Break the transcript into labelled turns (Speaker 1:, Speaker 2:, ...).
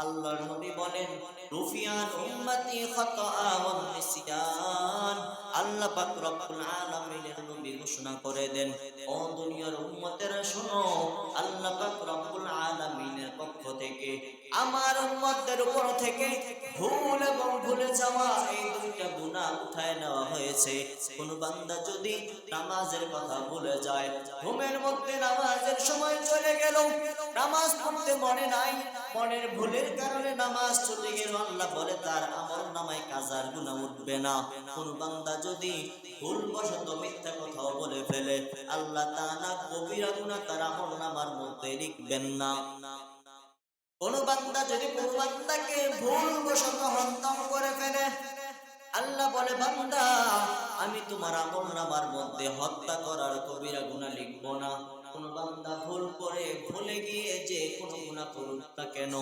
Speaker 1: আল্লাহর নবী বলেন রুফিয়ান উম্মতি খাতাআ ওয়ান নিসিয়ান। আল্লাহ পাক রব্বুল আলামিনের নবী ঘোষণা করে দেন, ও দুনিয়ার উম্মতেরা শোনো, আল্লাহ পাক রব্বুল আলামিনের পক্ষ থেকে আমার উম্মতদের উপর থেকে ভুল এবং ভুলে যাওয়া এই দুইটা গুনাহ উঠায় নেওয়া হয়েছে। কোন বান্দা যদি নামাজের কথা ভুলে যায়, ঘুমের মধ্যে নামাজের সময় চলে গেল, নামাজ পড়তে মনে নাই, মনের ভুলের কারণে নামাজ চলে গেল, আল্লাহ বলে তার আমলনামায় কাজার গুনাহ উঠবে না। কোন বান্দা যদি ভুলবশত মিথ্যা কথাও বলে ফেলে, আল্লাহ তাআলা কবিরা গুনাহ তার আমলনামার মধ্যে লিখবেন না। কোন বান্দা যদি কোন বান্দাকে ভুলবশত হত্যা করে ফেলে, আল্লাহ বলে বান্দা আমি তোমার আমলনামার মধ্যে হত্যা করার কবিরা গুনাহ লিখব না। কোন বান্দা ভুল করে ভুলে গিয়ে যে কোন গুনাহ করুক না কেন,